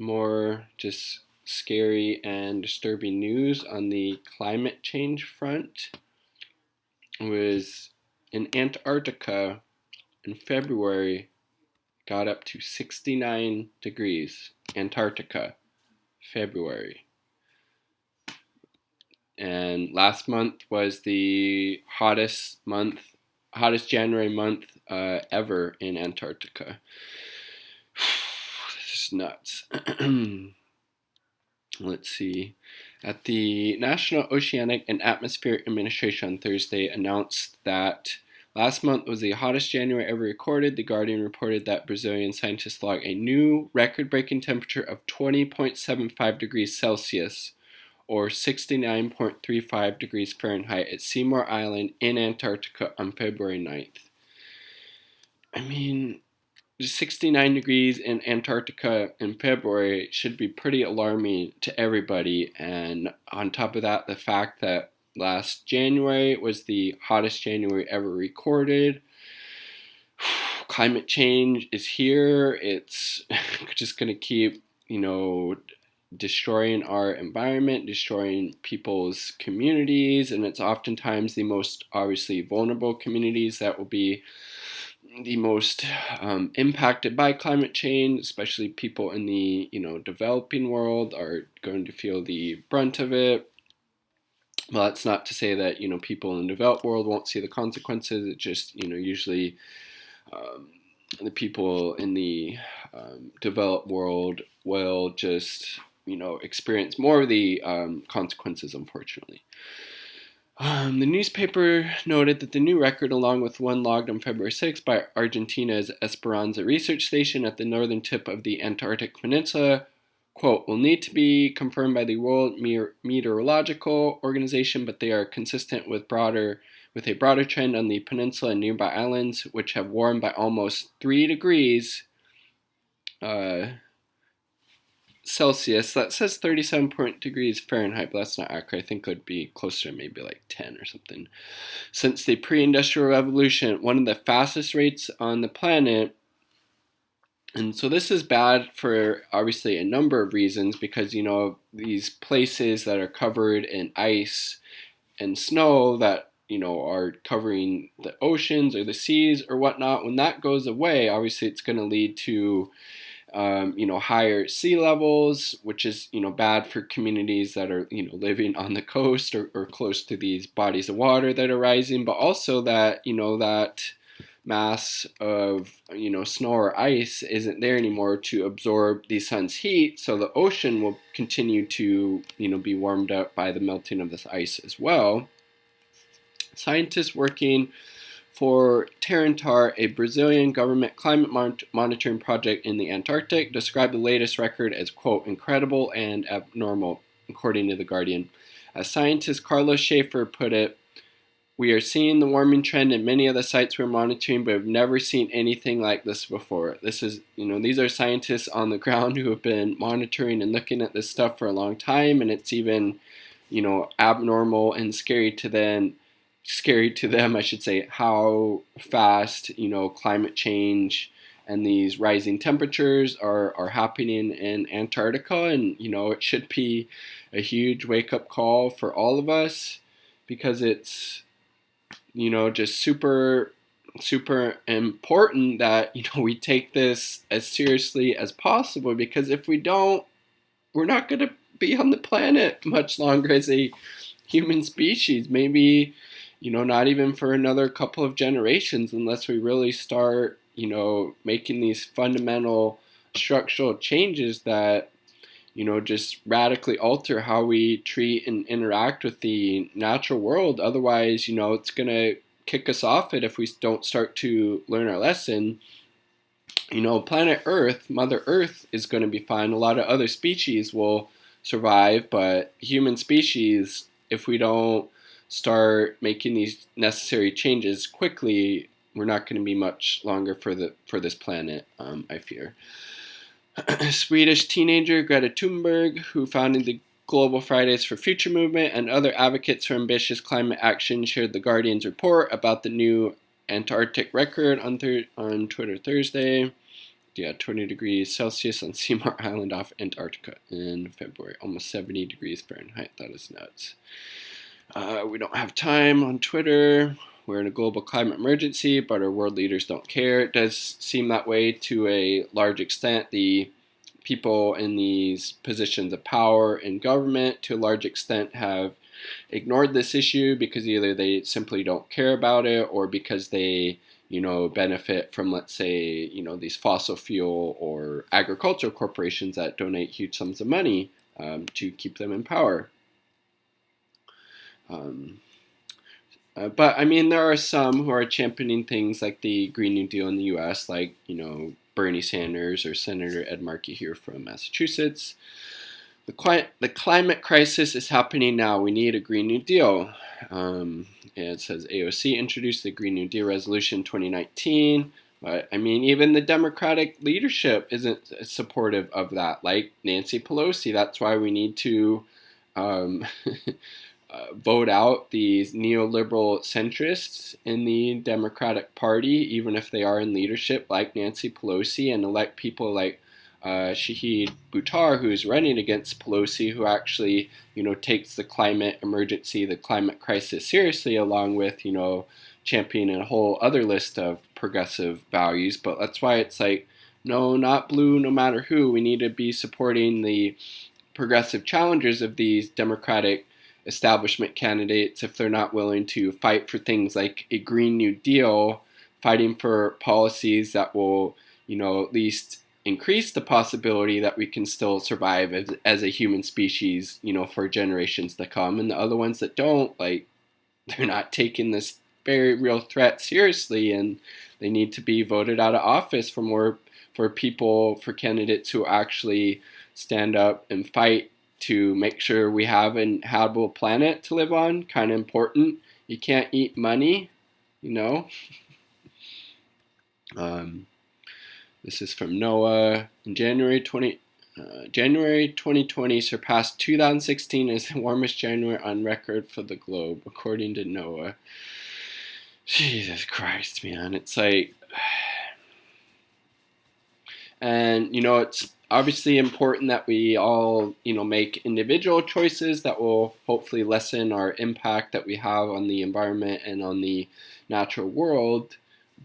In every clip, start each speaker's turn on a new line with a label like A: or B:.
A: more just scary and disturbing news on the climate change front. It was in Antarctica in February, got up to 69 degrees. Antarctica, February. And last month was the hottest January month ever in Antarctica. This is nuts. Let's see. At the National Oceanic and Atmospheric Administration on Thursday announced that last month was the hottest January ever recorded. The Guardian reported that Brazilian scientists logged a new record-breaking temperature of 20.75 degrees Celsius, or 69.35 degrees Fahrenheit at Seymour Island in Antarctica on February 9th. I mean, 69 degrees in Antarctica in February should be pretty alarming to everybody. And on top of that, the fact that last January was the hottest January ever recorded. Climate change is here. It's just going to keep, destroying our environment, destroying people's communities, and it's oftentimes the most obviously vulnerable communities that will be the most impacted by climate change, especially people in the developing world are going to feel the brunt of it. Well, that's not to say that people in the developed world won't see the consequences. It just usually the people in the developed world will just experience more of the consequences, unfortunately. The newspaper noted that the new record, along with one logged on February 6th by Argentina's Esperanza research station at the northern tip of the Antarctic Peninsula, quote, will need to be confirmed by the World Meteorological Organization, but they are consistent with a broader trend on the peninsula and nearby islands, which have warmed by almost 3 degrees Celsius. That says 37 degrees Fahrenheit, but that's not accurate. I think it would be closer to maybe like 10 or something. Since the pre-industrial revolution, one of the fastest rates on the planet. And so this is bad for obviously a number of reasons, because these places that are covered in ice and snow that are covering the oceans or the seas or whatnot, when that goes away, obviously it's going to lead to higher sea levels, which is, bad for communities that are, living on the coast or close to these bodies of water that are rising, but also that, that mass of, snow or ice isn't there anymore to absorb the sun's heat. So the ocean will continue to, be warmed up by the melting of this ice as well. Scientists working for Terrantar, a Brazilian government climate monitoring project in the Antarctic, described the latest record as, quote, incredible and abnormal, according to The Guardian. As scientist Carlos Schaefer put it, we are seeing the warming trend in many of the sites we're monitoring, but have never seen anything like this before. This is, these are scientists on the ground who have been monitoring and looking at this stuff for a long time, and it's even, abnormal and scary to them, I should say, how fast, climate change and these rising temperatures are happening in Antarctica. And, it should be a huge wake-up call for all of us, because it's, just super, super important that, we take this as seriously as possible, because if we don't, we're not going to be on the planet much longer as a human species. Maybe not even for another couple of generations, unless we really start, making these fundamental structural changes that, just radically alter how we treat and interact with the natural world. Otherwise, it's going to kick us off it if we don't start to learn our lesson. Planet Earth, Mother Earth, is going to be fine. A lot of other species will survive, but human species, if we don't start making these necessary changes quickly, we're not going to be much longer for this planet, I fear. Swedish teenager Greta Thunberg, who founded the Global Fridays for Future movement and other advocates for ambitious climate action, shared The Guardian's report about the new Antarctic record on Twitter Thursday. Yeah, 20 degrees Celsius on Seymour Island off Antarctica in February. Almost 70 degrees Fahrenheit. That is nuts. We don't have time on Twitter. We're in a global climate emergency, but our world leaders don't care. It does seem that way to a large extent. The people in these positions of power in government, to a large extent, have ignored this issue because either they simply don't care about it or because they benefit from, let's say, these fossil fuel or agricultural corporations that donate huge sums of money to keep them in power. But I mean, there are some who are championing things like the Green New Deal in the U.S., like Bernie Sanders or Senator Ed Markey here from Massachusetts. The climate crisis is happening now. We need a Green New Deal. And it says AOC introduced the Green New Deal resolution in 2019. But I mean, even the Democratic leadership isn't supportive of that. Like Nancy Pelosi, that's why we need to vote out these neoliberal centrists in the Democratic Party, even if they are in leadership, like Nancy Pelosi, and elect people like Shahid Buttar, who's running against Pelosi, who actually, takes the climate emergency, the climate crisis seriously, along with, championing a whole other list of progressive values. But that's why it's like, no, not blue, no matter who. We need to be supporting the progressive challengers of these Democratic establishment candidates if they're not willing to fight for things like a Green New Deal, fighting for policies that will, at least increase the possibility that we can still survive as a human species, for generations to come. And the other ones that don't, like, they're not taking this very real threat seriously, and they need to be voted out of office for candidates who actually stand up and fight to make sure we have an habitable planet to live on. Kind of important. You can't eat money, This is from NOAA. In January 2020 surpassed 2016 as the warmest January on record for the globe, according to NOAA. Jesus Christ, man. It's like... And, it's obviously important that we all, make individual choices that will hopefully lessen our impact that we have on the environment and on the natural world.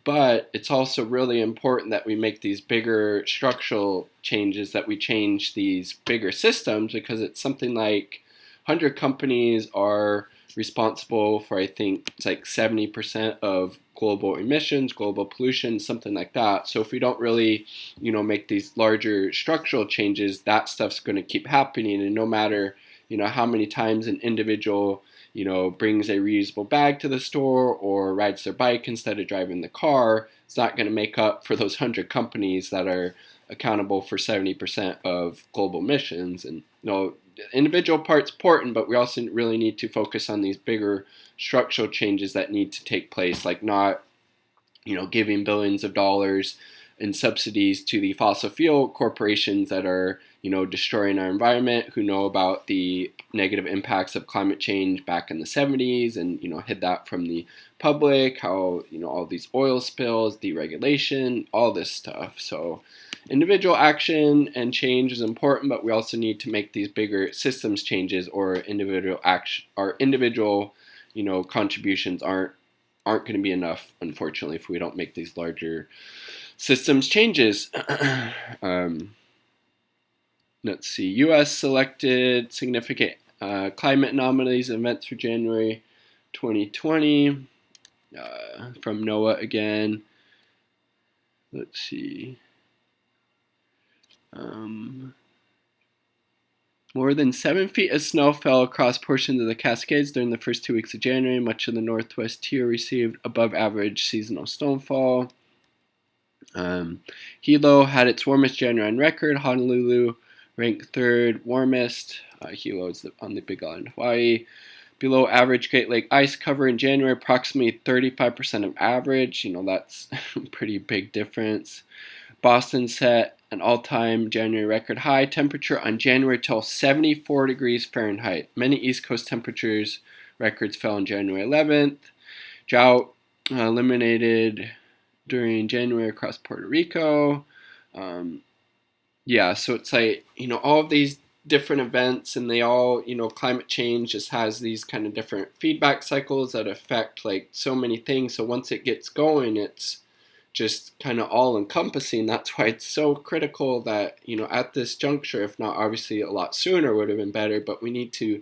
A: But it's also really important that we make these bigger structural changes, that we change these bigger systems, because it's something like 100 companies are responsible for, I think, it's like 70% of global emissions, global pollution, something like that. So if we don't really, make these larger structural changes, that stuff's going to keep happening. And no matter, how many times an individual, brings a reusable bag to the store or rides their bike instead of driving the car, it's not going to make up for those 100 companies that are accountable for 70% of global emissions. And, individual parts important, but we also really need to focus on these bigger structural changes that need to take place, like not, giving billions of dollars in subsidies to the fossil fuel corporations that are, destroying our environment, who know about the negative impacts of climate change back in the 70s and, hid that from the public, how, all these oil spills, deregulation, all this stuff. So individual action and change is important, but we also need to make these bigger systems changes, or individual action, our individual, contributions aren't going to be enough, unfortunately, if we don't make these larger systems changes. Let's see. U.S. selected significant climate anomalies events for January 2020 from NOAA again. Let's see. More than 7 feet of snow fell across portions of the Cascades during the first 2 weeks of January. Much of the northwest tier received above average seasonal snowfall. Hilo had its warmest January on record. Honolulu ranked third warmest. Hilo is on the Big Island, Hawaii. Below average Great Lake ice cover in January, approximately 35% of average. That's a pretty big difference. Boston set an all-time January record high temperature on January till 74 degrees Fahrenheit. Many East Coast temperatures records fell on January 11th. Drought eliminated during January across Puerto Rico. Yeah, so it's like, all of these different events, and they all, climate change just has these kind of different feedback cycles that affect like so many things. So once it gets going, it's just kind of all encompassing. That's why it's so critical that, at this juncture, if not obviously a lot sooner would have been better, but we need to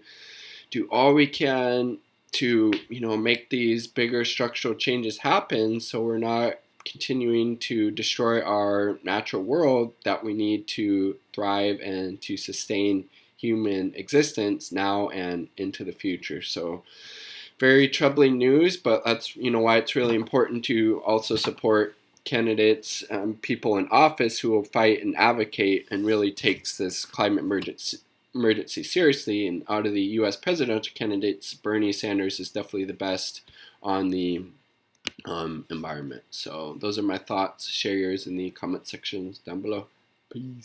A: do all we can to, make these bigger structural changes happen so we're not continuing to destroy our natural world that we need to thrive and to sustain human existence now and into the future. So very troubling news, but that's why it's really important to also support candidates, people in office who will fight and advocate and really takes this climate emergency seriously. And out of the U.S. presidential candidates, Bernie Sanders is definitely the best on the environment. So those are my thoughts. Share yours in the comment sections down below. Peace.